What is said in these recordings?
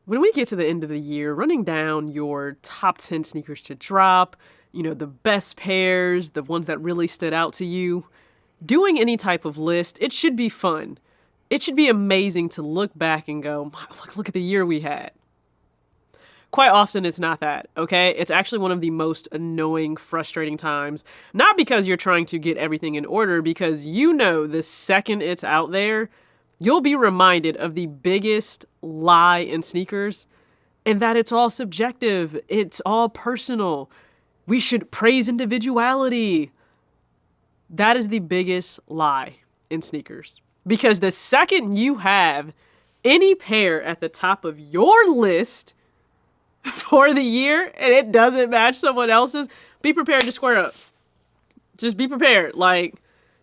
When we get to the end of the year, running down your top 10 sneakers to drop, the best pairs, the ones that really stood out to you, doing any type of list, it should be fun. It should be amazing to look back and go, look at the year we had. Quite often it's not that, okay? It's actually one of the most annoying, frustrating times. Not because you're trying to get everything in order, because the second it's out there, you'll be reminded of the biggest lie in sneakers, and that it's all subjective. It's all personal. We should praise individuality. That is the biggest lie in sneakers. Because the second you have any pair at the top of your list for the year and it doesn't match someone else's, be prepared to square up. Just be prepared. Like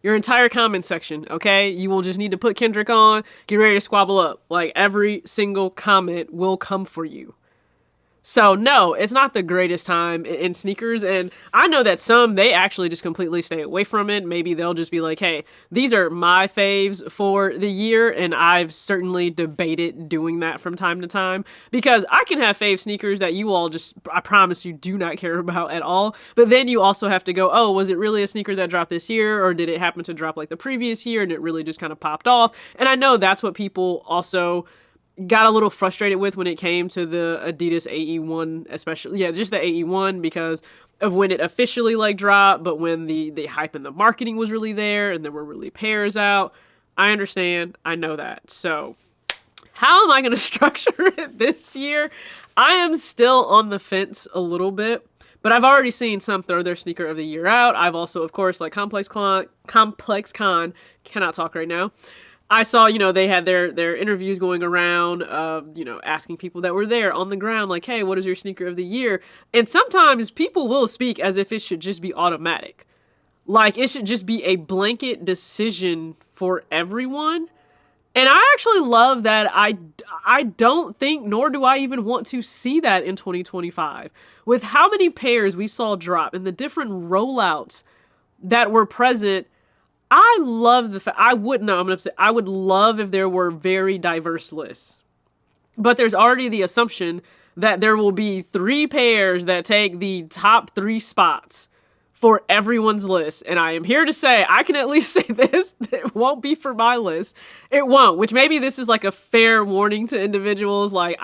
your entire comment section, okay? You will just need to put Kendrick on, get ready to squabble up. Like every single comment will come for you. So no, it's not the greatest time in sneakers. And I know that some, they actually just completely stay away from it. Maybe they'll just be like, hey, these are my faves for the year. And I've certainly debated doing that from time to time, because I can have fave sneakers that you all just, I promise you, do not care about at all. But then you also have to go, oh, was it really a sneaker that dropped this year? Or did it happen to drop like the previous year and it really just kind of popped off? And I know that's what people also got a little frustrated with when it came to the Adidas AE1, especially, just the AE1, because of when it officially like dropped, but when the hype and the marketing was really there and there were really pairs out. I understand. I know that. So how am I going to structure it this year? I am still on the fence a little bit, but I've already seen some throw their sneaker of the year out. I've also, of course, like Complex Con, cannot talk right now. I saw, they had their interviews going around, asking people that were there on the ground, like, hey, what is your sneaker of the year? And sometimes people will speak as if it should just be automatic. Like, it should just be a blanket decision for everyone. And I actually love that. I don't think, nor do I even want to see that in 2025. With how many pairs we saw drop and the different rollouts that were present, I love the fact, I would love if there were very diverse lists. But there's already the assumption that there will be 3 pairs that take the top 3 spots for everyone's list. And I am here to say, I can at least say this, it won't be for my list. It won't, which maybe this is like a fair warning to individuals. Like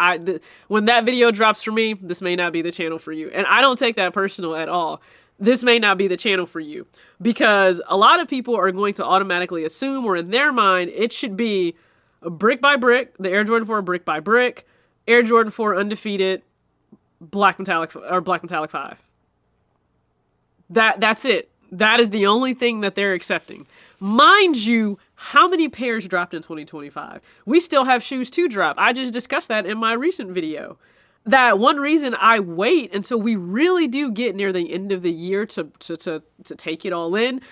when that video drops for me, this may not be the channel for you. And I don't take that personal at all. This may not be the channel for you, because a lot of people are going to automatically assume, or in their mind, it should be a brick by brick, the Air Jordan 4 brick by brick, Air Jordan 4 undefeated, black metallic 5. That's it. That is the only thing that they're accepting. Mind you, how many pairs dropped in 2025? We still have shoes to drop. I just discussed that in my recent video. That one reason I wait until we really do get near the end of the year to take it all in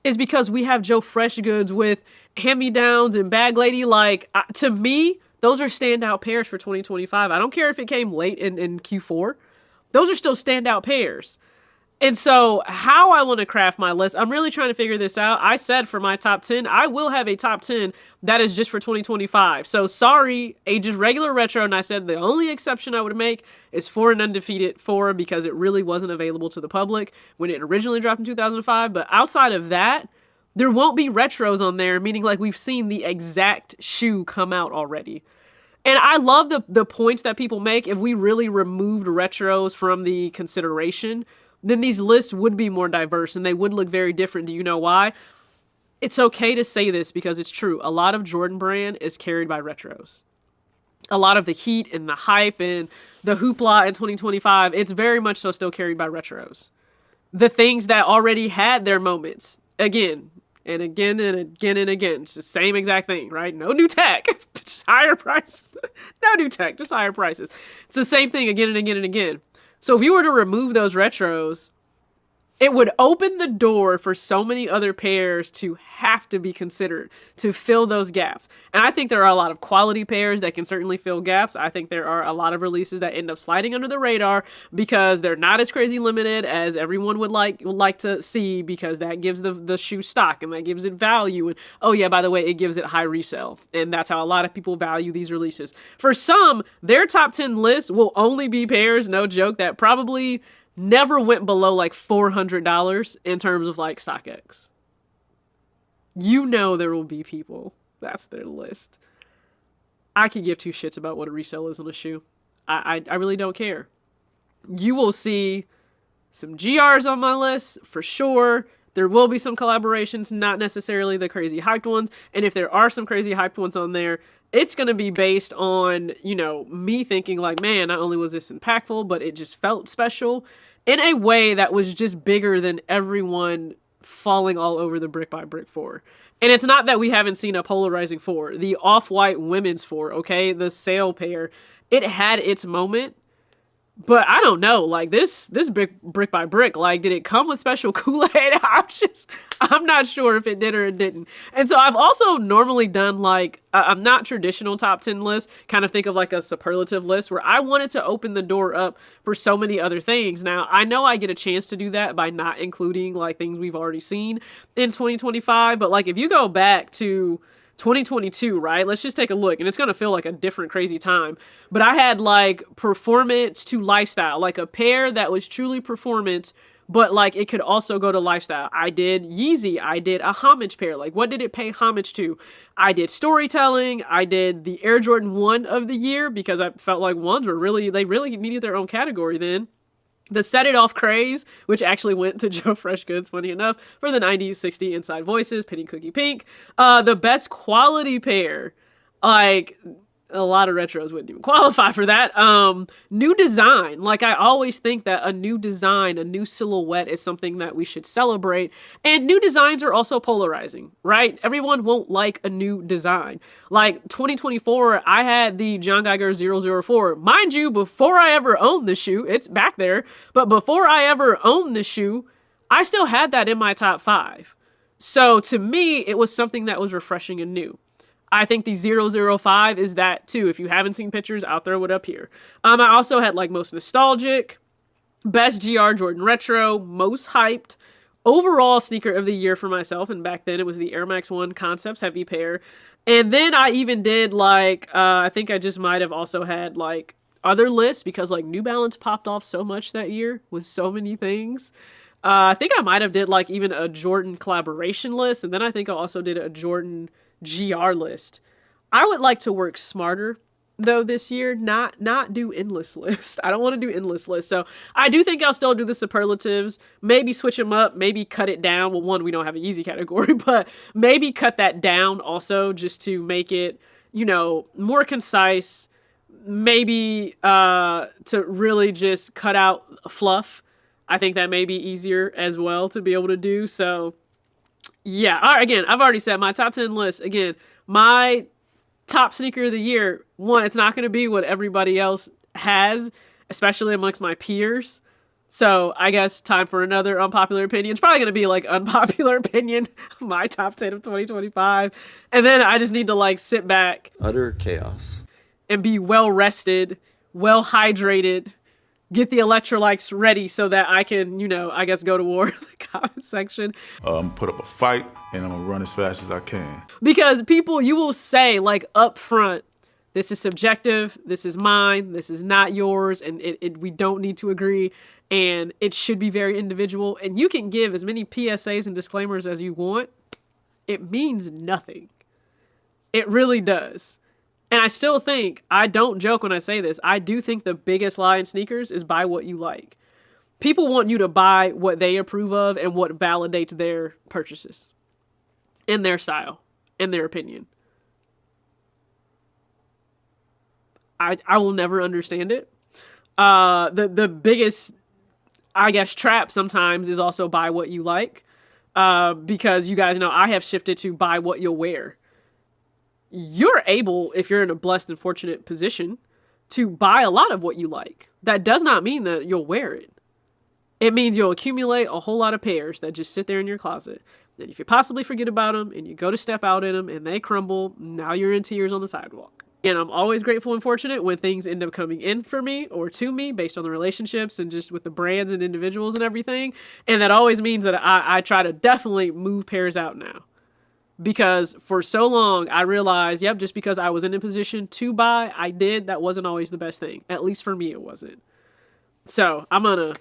is because we have Joe Freshgoods with hand-me-downs and Bag Lady. Like, to me, those are standout pairs for 2025. I don't care if it came late in Q4. Those are still standout pairs. And so how I want to craft my list, I'm really trying to figure this out. I said for my top 10, I will have a top 10 that is just for 2025. So sorry, just regular retro. And I said the only exception I would make is for an undefeated 4, because it really wasn't available to the public when it originally dropped in 2005. But outside of that, there won't be retros on there, meaning like we've seen the exact shoe come out already. And I love the points that people make. If we really removed retros from the consideration, then these lists would be more diverse and they would look very different. Do you know why? It's okay to say this because it's true. A lot of Jordan brand is carried by retros. A lot of the heat and the hype and the hoopla in 2025, it's very much so still carried by retros. The things that already had their moments, again and again and again and again. It's the same exact thing, right? No new tech, just higher prices. No new tech, just higher prices. It's the same thing again and again and again. So if you were to remove those retros, It would open the door for so many other pairs to have to be considered to fill those gaps. And I think there are a lot of quality pairs that can certainly fill gaps. I think there are a lot of releases that end up sliding under the radar because they're not as crazy limited as everyone would like to see, because that gives the shoe stock and that gives it value. And oh yeah, by the way, it gives it high resale. And that's how a lot of people value these releases. For some, their top 10 list will only be pairs, no joke, that probably never went below like $400 in terms of like StockX. You know there will be people, that's their list. I could give two shits about what a resale is on a shoe. I really don't care. You will see some GRs on my list for sure. There will be some collaborations, not necessarily the crazy hyped ones. And if there are some crazy hyped ones on there, it's going to be based on, you know, me thinking like, man, not only was this impactful, but it just felt special in a way that was just bigger than everyone falling all over the Brick by Brick 4. And it's not that we haven't seen a polarizing 4. The off-white women's 4, okay? The sale pair, it had its moment. But I don't know, like this brick by brick, like did it come with special Kool-Aid options? I'm not sure if it did or it didn't. And so I've also normally done like, I'm not traditional top 10 lists, kind of think of like a superlative list where I wanted to open the door up for so many other things. Now, I know I get a chance to do that by not including like things we've already seen in 2025. But like if you go back to 2022, right? Let's just take a look, and it's going to feel like a different crazy time. But I had like performance to lifestyle, like a pair that was truly performance, but like it could also go to lifestyle. I did Yeezy. I did a homage pair. Like what did it pay homage to? I did storytelling. I did the Air Jordan 1 of the year because I felt like ones were they really needed their own category then. The Set It Off craze, which actually went to Joe Freshgoods, funny enough, for the 90s, 60 Inside Voices, Penny Cookie Pink. The best quality pair, like a lot of retros wouldn't even qualify for that. New design. Like I always think that a new design, a new silhouette is something that we should celebrate. And new designs are also polarizing, right? Everyone won't like a new design. Like 2024, I had the John Geiger 004. Mind you, before I ever owned the shoe, it's back there, but before I ever owned the shoe, I still had that in my top 5. So to me, it was something that was refreshing and new. I think the 005 is that too. If you haven't seen pictures, I'll throw it up here. I also had like most nostalgic, best GR Jordan retro, most hyped, overall sneaker of the year for myself. And back then it was the Air Max 1 Concepts heavy pair. And then I even did like, I think I just might have also had like other lists because like New Balance popped off so much that year with so many things. I think I might have did like even a Jordan collaboration list. And then I think I also did a Jordan GR list. I would like to work smarter though this year, not do endless lists. I don't want to do endless lists. So I do think I'll still do the superlatives, maybe switch them up, maybe cut it down. Well, one, we don't have an easy category, but maybe cut that down also just to make it, you know, more concise, maybe to really just cut out fluff. I think that may be easier as well to be able to do. So yeah, all right, again, I've already said my top 10 list. Again, my top sneaker of the year, one, it's not going to be what everybody else has, especially amongst my peers. So I guess time for another unpopular opinion. It's probably going to be like unpopular opinion, my top 10 of 2025. And then I just need to like sit back. Utter chaos. And be well rested, well hydrated, get the electrolytes ready so that I can, you know, I guess go to war in the comment section. Put up a fight and I'm gonna run as fast as I can. Because people, you will say like up front, this is subjective, this is mine, this is not yours, and we don't need to agree, and it should be very individual, and you can give as many PSAs and disclaimers as you want. It means nothing. It really does. And I still think, I don't joke when I say this, I do think the biggest lie in sneakers is buy what you like. People want you to buy what they approve of and what validates their purchases. In their style. In their opinion. I will never understand it. The biggest, I guess, trap sometimes is also buy what you like. Because you guys know I have shifted to buy what you'll wear. You're able, if you're in a blessed and fortunate position, to buy a lot of what you like. That does not mean that you'll wear it. It means you'll accumulate a whole lot of pairs that just sit there in your closet. And if you possibly forget about them and you go to step out in them and they crumble, now you're in tears on the sidewalk. And I'm always grateful and fortunate when things end up coming in for me or to me based on the relationships and just with the brands and individuals and everything. And that always means that I try to definitely move pairs out now. Because for so long, I realized, yep, just because I was in a position to buy, I did. That wasn't always the best thing. At least for me, it wasn't. So I'm going to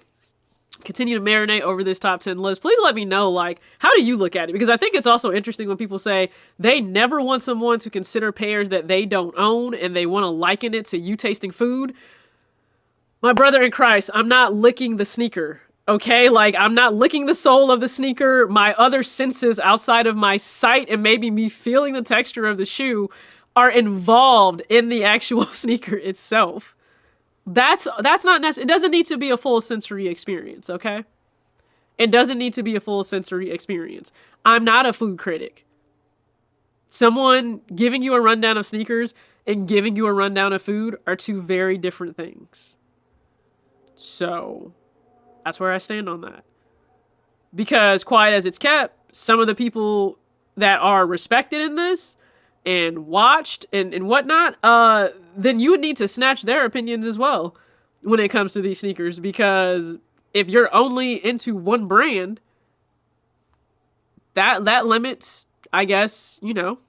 continue to marinate over this top 10 list. Please let me know, like, how do you look at it? Because I think it's also interesting when people say they never want someone to consider pairs that they don't own and they want to liken it to you tasting food. My brother in Christ, I'm not licking the sneaker, okay? Like, I'm not licking the sole of the sneaker. My other senses outside of my sight and maybe me feeling the texture of the shoe are involved in the actual sneaker itself. That's not necessary. It doesn't need to be a full sensory experience, okay? It doesn't need to be a full sensory experience. I'm not a food critic. Someone giving you a rundown of sneakers and giving you a rundown of food are two very different things. So, that's where I stand on that. Because quiet as it's kept, some of the people that are respected in this and watched and whatnot, then you would need to snatch their opinions as well when it comes to these sneakers. Because if you're only into one brand, that limits, I guess, you know,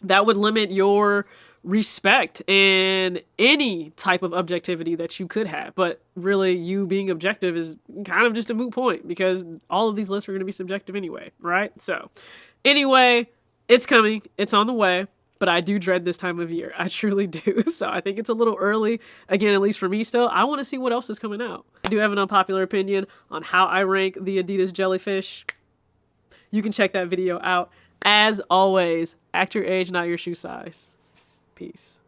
that would limit your respect and any type of objectivity that you could have. But really, you being objective is kind of just a moot point because all of these lists are going to be subjective anyway, right? So anyway, it's coming. It's on the way. But I do dread this time of year. I truly do. So I think it's a little early. Again, at least for me still. I want to see what else is coming out. I do have an unpopular opinion on how I rank the Adidas jellyfish. You can check that video out. As always, act your age, not your shoe size. Peace.